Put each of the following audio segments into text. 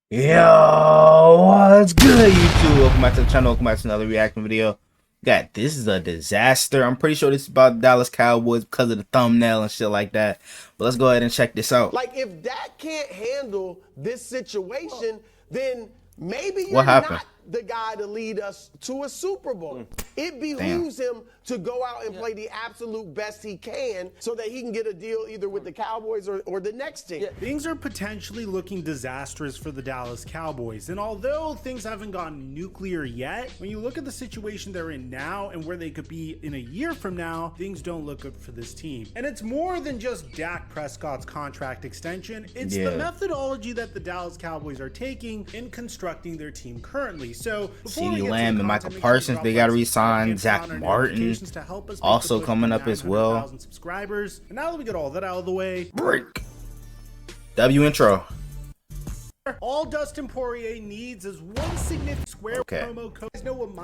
Yo, what's good, YouTube? Welcome back to the channel. Welcome back to another reaction video. This is a disaster. I'm pretty sure this is about Dallas Cowboys because of the thumbnail and shit like that. But let's go ahead and check this out. Like, if Dak can't handle this situation, then maybe you're What happened? not the guy to lead us to a Super Bowl. It behooves him to go out and play the absolute best he can so that he can get a deal either with the Cowboys or the next team. Things are potentially looking disastrous for the Dallas Cowboys, and although things haven't gone nuclear yet, when you look at the situation they're in now and where they could be in a year from now, things don't look good for this team. And it's more than just Dak Prescott's contract extension, it's the methodology that the Dallas Cowboys are taking in constructing their team currently. So CeeDee Lamb and Michael Parsons, they got to resign. Zach Martin to help us also coming up as well. Subscribers. And now that we get all that out of the way, Break. W intro. all Dustin Poirier needs is one significant square promo code. You guys know what my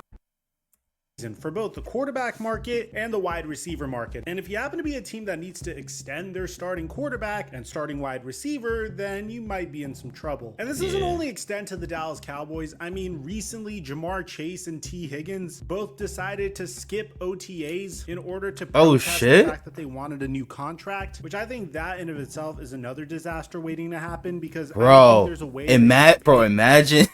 for both the quarterback market and the wide receiver market. And if you happen to be a team that needs to extend their starting quarterback and starting wide receiver, then you might be in some trouble. And this doesn't only extend to the Dallas Cowboys. I mean, recently Jamar Chase and T Higgins both decided to skip OTAs in order to protest the fact that they wanted a new contract, which I think that in of itself is another disaster waiting to happen, because I think there's a way imagine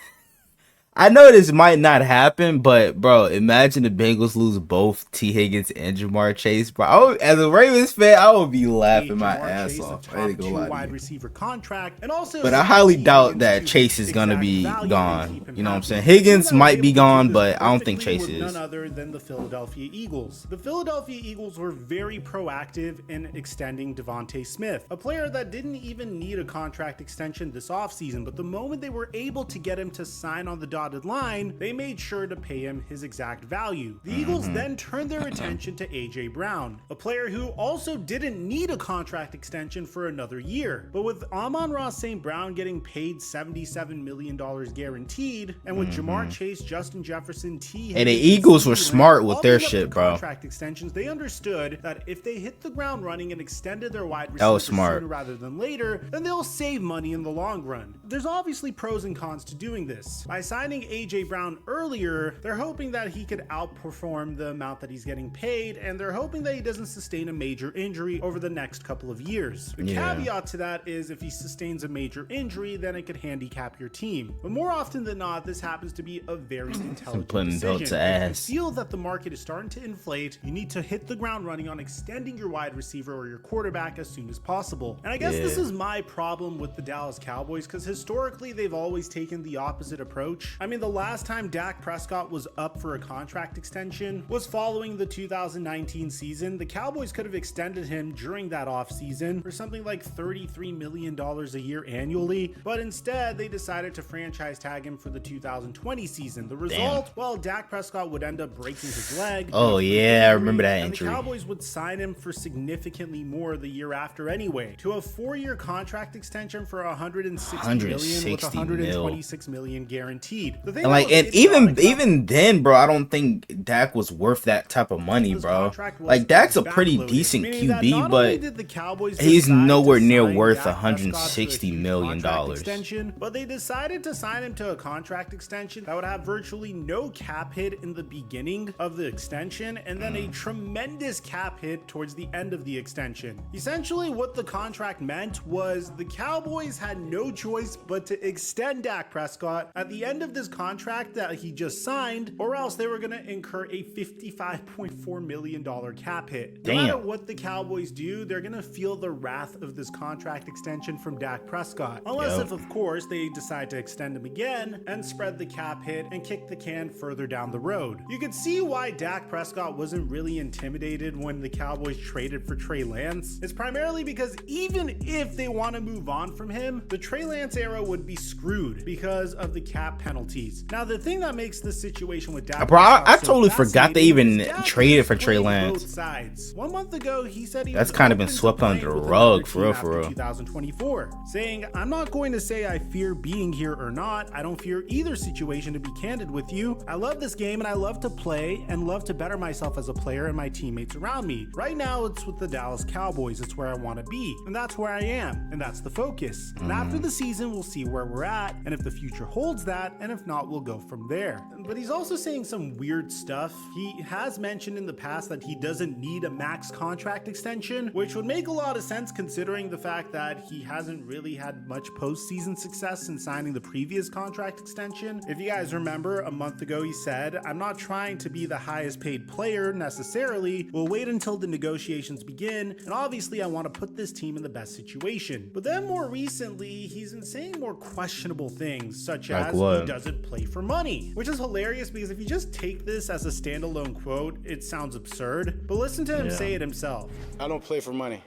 I know this might not happen, but bro, imagine the Bengals lose both T Higgins and Jamar Chase, bro. As a Ravens fan, I would be laughing my ass off. I ain't gonna lie to you. Wide receiver contract, and also, but I highly doubt that Chase is gonna be gone. You know what I'm saying? Higgins might be gone, but I don't think Chase is. None other than the Philadelphia Eagles. The Philadelphia Eagles were very proactive in extending Devontae Smith, a player that didn't even need a contract extension this offseason, but the moment they were able to get him to sign on the dotted line, they made sure to pay him his exact value. The Eagles then turned their attention to AJ Brown, a player who also didn't need a contract extension for another year. But with Amon-Ra St. Brown getting paid $77 million guaranteed, and with Jamar Chase, Justin Jefferson, T. And the Eagles were smart with their shit, bro. Contract extensions, they understood that if they hit the ground running and extended their wide receivers sooner rather than later, then they'll save money in the long run. There's obviously pros and cons to doing this. By signing AJ Brown earlier, they're hoping that he could outperform the amount that he's getting paid, and they're hoping that he doesn't sustain a major injury over the next couple of years. The caveat to that is if he sustains a major injury, then it could handicap your team. But more often than not, this happens to be a very intelligent decision. If you feel that the market is starting to inflate, you need to hit the ground running on extending your wide receiver or your quarterback as soon as possible. And I guess this is my problem with the Dallas Cowboys, because historically they've always taken the opposite approach. I mean, the last time Dak Prescott was up for a contract extension was following the 2019 season. The Cowboys could have extended him during that offseason for something like $33 million a year annually, but instead they decided to franchise tag him for the 2020 season. The result, well, Dak Prescott would end up breaking his leg. Oh yeah, I remember that injury. The Cowboys would sign him for significantly more the year after anyway, to a 4-year contract extension for $160 million with $126 million guaranteed. And like, and even then, bro, I don't think Dak was worth that type of money, bro. Like, Dak's a pretty decent QB, but he's nowhere near worth $160 million. But they decided to sign him to a contract extension that would have virtually no cap hit in the beginning of the extension, and then a tremendous cap hit towards the end of the extension. Essentially, what the contract meant was the Cowboys had no choice but to extend Dak Prescott at the end of this contract that he just signed, or else they were going to incur a $55.4 million cap hit. No matter what the Cowboys do, they're going to feel the wrath of this contract extension from Dak Prescott. Unless if, of course, they decide to extend him again and spread the cap hit and kick the can further down the road. You could see why Dak Prescott wasn't really intimidated when the Cowboys traded for Trey Lance. It's primarily because even if they want to move on from him, the Trey Lance era would be screwed because of the cap penalties. Now, the thing that makes this situation with Dak, bro, I totally forgot they even traded for Trey Lance. Both sides. 1 month ago, he said he that's kind of been swept under the rug for real. 2024, saying, "I'm not going to say I fear being here or not. I don't fear either situation, to be candid with you. I love this game and I love to play and love to better myself as a player and my teammates around me. Right now it's with the Dallas Cowboys. It's where I want to be, and that's where I am, and that's the focus. And after the season, we'll see where we're at, and if the future holds that, and if not, we'll go from there. But he's also saying some weird stuff. He has mentioned in the past that he doesn't need a max contract extension, which would make a lot of sense considering the fact that he hasn't really had much postseason success since signing the previous contract extension. If you guys remember, a month ago he said, "I'm not trying to be the highest paid player necessarily. We'll wait until the negotiations begin, and obviously I want to put this team in the best situation." But then more recently, he's been saying more questionable things, such as he doesn't play for money, which is hilarious because if you just take this as a standalone quote, it sounds absurd. But listen to him say it himself. "I don't play for money.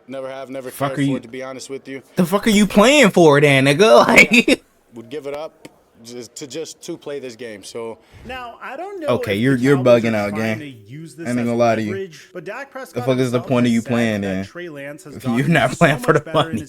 Never have, never cared for it, to be honest with you." The fuck are you playing for then, nigga? Like, would give it up to play this game. So now I don't know. Okay, you're bugging out, gang. I ain't gonna lie to you. But Dak Prescott, the fuck is the point of you playing then? If you're not playing for the money,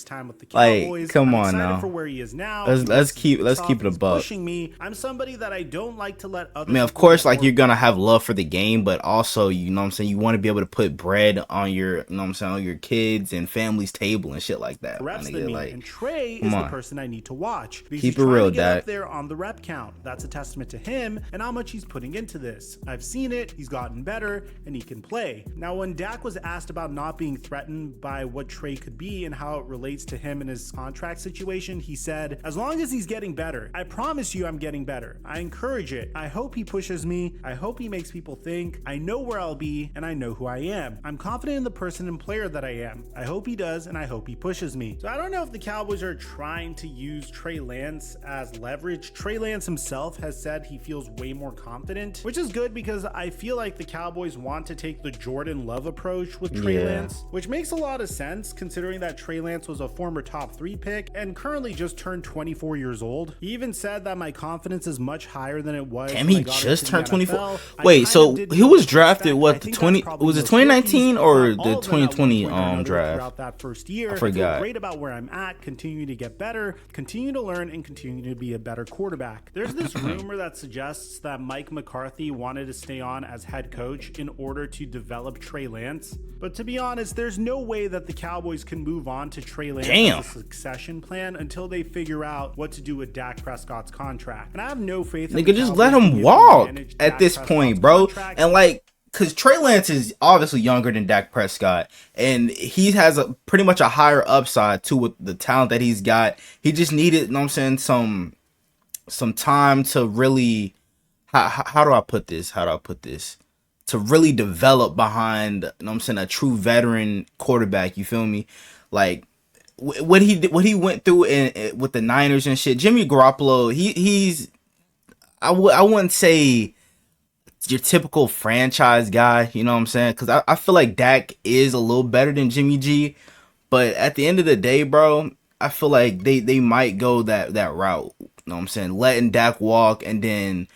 like, come on now. For where he is now. Let's keep it a buck. Pushing me. I'm somebody that I don't like to let others. I mean, of course, like, you're gonna have love for the game, but also, you know what I'm saying, you want to be able to put bread on your, you know what I'm saying, on your kids and family's table and shit like that. Like, and Trey is the person I need to watch. Keep it real, Dak. On the rep count. That's a testament to him and how much he's putting into this. I've seen it, he's gotten better, and he can play. Now, when Dak was asked about not being threatened by what Trey could be and how it relates to him and his contract situation, he said, "As long as he's getting better, I promise you I'm getting better. I encourage it. I hope he pushes me. I hope he makes people think. I know where I'll be, and I know who I am. I'm confident in the person and player that I am. I hope he does, and I hope he pushes me." So I don't know if the Cowboys are trying to use Trey Lance as leverage. Trey Lance himself has said he feels way more confident, which is good because I feel like the Cowboys want to take the Jordan Love approach with Trey Lance, which makes a lot of sense considering that Trey Lance was a former top 3 pick and currently just turned 24 years old. He even said that my confidence is much higher than it was. Damn, he just turned 24. Wait, so he was drafted what, the 20 was it 2019 or the 2020 draft? Throughout that first year, I forgot. I feel great about where I'm at, continue to get better, continue to learn, and continue to be a better quarterback. There's this rumor that suggests that Mike McCarthy wanted to stay on as head coach in order to develop Trey Lance. But to be honest, there's no way that the Cowboys can move on to Trey Lance as a succession plan until they figure out what to do with Dak Prescott's contract. And I have no faith in Nigga, just let him walk at this point, bro. And like, because Trey Lance is obviously younger than Dak Prescott, and he has a pretty much a higher upside too with the talent that he's got. He just needed, you know what I'm saying, some time to really, how do I put this? To really develop behind, you know what I'm saying, a true veteran quarterback. You feel me? Like what he went through with the Niners and shit. Jimmy Garoppolo, he's I wouldn't say your typical franchise guy. You know what I'm saying? Because I feel like Dak is a little better than Jimmy G, but at the end of the day, bro, I feel like they might go that route. You know what I'm saying? Letting Dak walk and then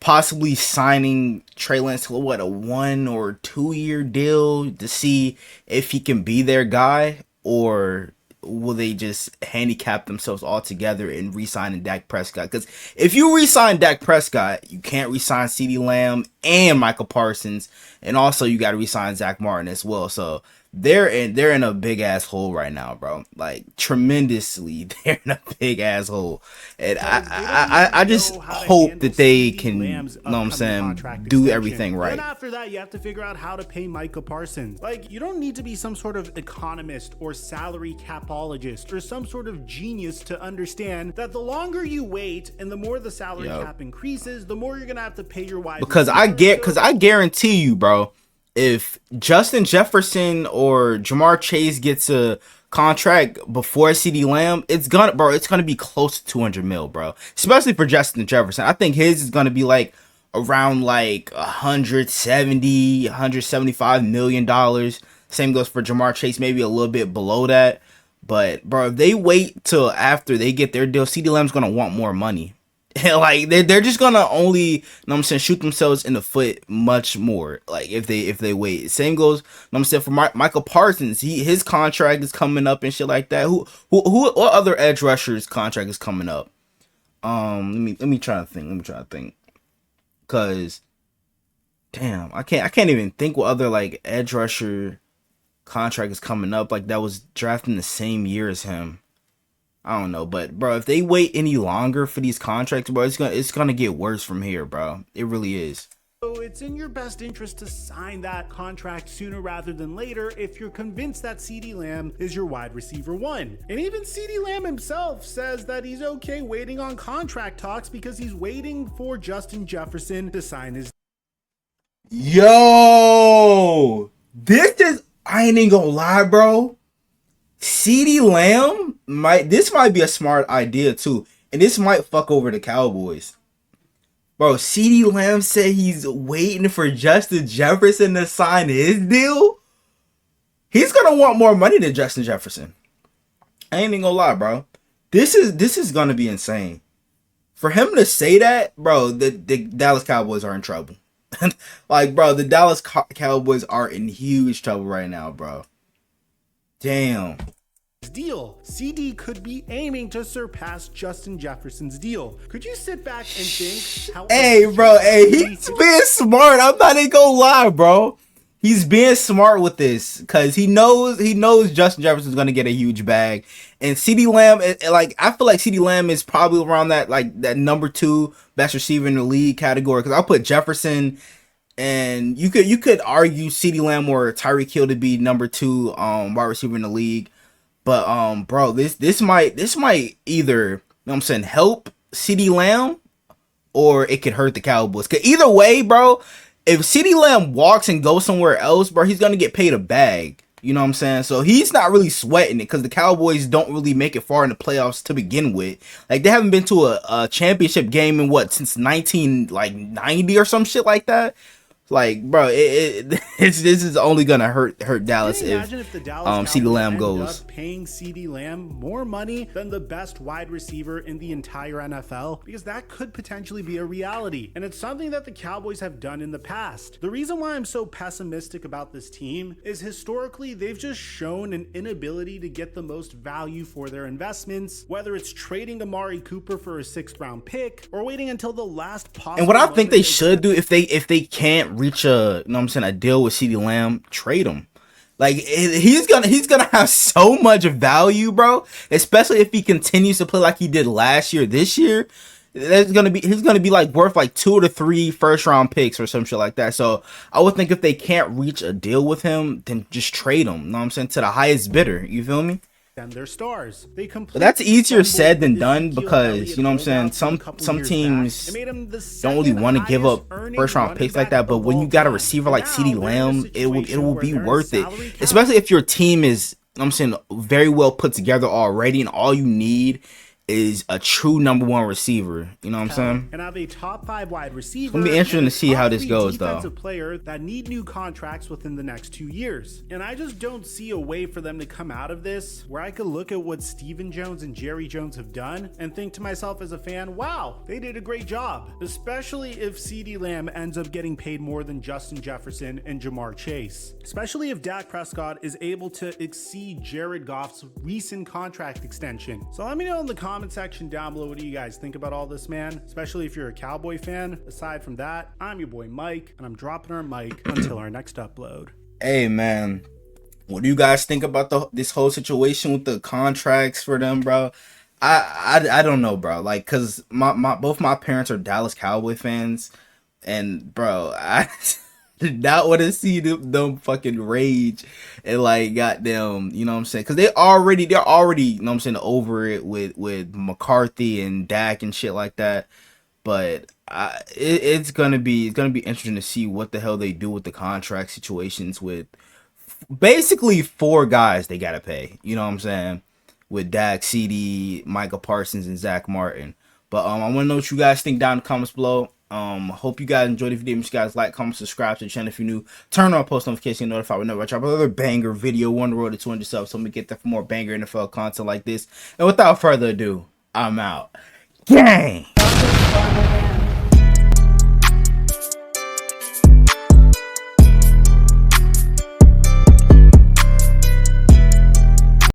possibly signing Trey Lance to what, a 1 or 2 year deal to see if he can be their guy, or will they just handicap themselves altogether and re-signing Dak Prescott? Because if you re-sign Dak Prescott, you can't re-sign CeeDee Lamb and Michael Parsons, and also you got to re-sign Zach Martin as well. So they're in a big ass hole right now, bro. Like, tremendously, they're in a big ass hole, and I just hope that they can, you know what I'm saying, do everything right. Then after that, you have to figure out how to pay Micah Parsons. Like, you don't need to be some sort of economist or salary capologist or some sort of genius to understand that the longer you wait and the more the salary cap increases, the more you're gonna have to pay your wide. Because I guarantee you, bro, if Justin Jefferson or Jamar Chase gets a contract before CeeDee Lamb, it's gonna be close to 200 mil, bro. Especially for Justin Jefferson. I think his is gonna be like around like 175 million dollars. Same goes for Jamar Chase, maybe a little bit below that. But bro, if they wait till after they get their deal, CeeDee Lamb's gonna want more money. Like, they're just gonna only, you know what I'm saying, shoot themselves in the foot much more, like, if they wait. Same goes, you know what I'm saying, for Michael Parsons. His contract is coming up and shit like that. Who what other edge rushers contract is coming up? Let me try to think. Cause damn, I can't even think what other like edge rusher contract is coming up like that was drafted in the same year as him. I don't know, but bro, if they wait any longer for these contracts, bro, it's gonna get worse from here, bro. It really is. So it's in your best interest to sign that contract sooner rather than later if you're convinced that CeeDee Lamb is your wide receiver one. And even CeeDee Lamb himself says that he's okay waiting on contract talks because he's waiting for Justin Jefferson to sign his. Yo, I ain't even gonna lie, bro. CeeDee Lamb might be a smart idea too, and this might fuck over the Cowboys. Bro, CeeDee Lamb said he's waiting for Justin Jefferson to sign his deal. He's gonna want more money than Justin Jefferson. I ain't even gonna lie, bro. This is gonna be insane. For him to say that, bro, the Dallas Cowboys are in trouble. Like, bro, the Dallas Cowboys are in huge trouble right now, bro. Damn. Deal. CD could be aiming to surpass Justin Jefferson's deal. Could you sit back and think how Hey, bro, he's being smart. I'm not even gonna lie, bro. He's being smart with this because he knows Justin Jefferson's gonna get a huge bag. And CeeDee Lamb, like, I feel like CeeDee Lamb is probably around that number 2 best receiver in the league category. Because I'll put Jefferson, and you could argue CeeDee Lamb or Tyreek Hill to be number 2 wide receiver in the league. But bro, this might either, you know what I'm saying, help CeeDee Lamb or it could hurt the Cowboys. Cause either way, bro, if CeeDee Lamb walks and goes somewhere else, bro, he's gonna get paid a bag. You know what I'm saying? So he's not really sweating it because the Cowboys don't really make it far in the playoffs to begin with. Like, they haven't been to a championship game in since 1990 or some shit like that. Like, bro, this is only gonna hurt Dallas if CeeDee Lamb goes. Paying CeeDee Lamb more money than the best wide receiver in the entire NFL, because that could potentially be a reality, and it's something that the Cowboys have done in the past. The reason why I'm so pessimistic about this team is historically they've just shown an inability to get the most value for their investments, whether it's trading Amari Cooper for a 6th round pick or waiting until the last possible. And what I think they should do if they can't reach a, you know what I'm saying, a deal with CeeDee Lamb, trade him. Like, he's gonna have so much value, bro. Especially if he continues to play like he did last year, this year. He's gonna be like worth like 2 to 3 first round picks or some shit like that. So I would think if they can't reach a deal with him, then just trade him. You know what I'm saying, to the highest bidder. You feel me? And their stars. But that's easier said than done because, you know what I'm saying, some teams don't really want to give up first round picks like that. But when you got a receiver like CeeDee Lamb, it will be worth it, especially if your team is, you know what I'm saying, very well put together already, and all you need is a true number 1 receiver. You know what I'm saying? And have a top 5 wide receiver. It's gonna be interesting to see how this goes, though. Player that need new contracts within the next 2 years, and I just don't see a way for them to come out of this where I could look at what Stephen Jones and Jerry Jones have done and think to myself as a fan, wow, they did a great job. Especially if CeeDee Lamb ends up getting paid more than Justin Jefferson and Jamar Chase. Especially if Dak Prescott is able to exceed Jared Goff's recent contract extension. So let me know in the comment section down below, what do you guys think about all this, man? Especially if you're a Cowboy fan. Aside from that, I'm your boy Mike, and I'm dropping our mic until our next upload. Hey, man, what do you guys think about this whole situation with the contracts for them, bro? I don't know, bro. Like, cause both my parents are Dallas Cowboy fans, and bro, I did not want to see them fucking rage and like goddamn, you know what I'm saying? Cause they're already, you know what I'm saying, over it with McCarthy and Dak and shit like that. But it's gonna be interesting to see what the hell they do with the contract situations with basically 4 guys they gotta pay. You know what I'm saying? With Dak, CeeDee, Micah Parsons, and Zach Martin. But I want to know what you guys think down in the comments below. Hope you guys enjoyed the video. Make sure you guys like, comment, subscribe to the channel if you're new. Turn on post notifications and notify whenever I drop another banger video. We're on the road to 200 subs, so let me get there for more banger NFL content like this. And without further ado, I'm out. Gang!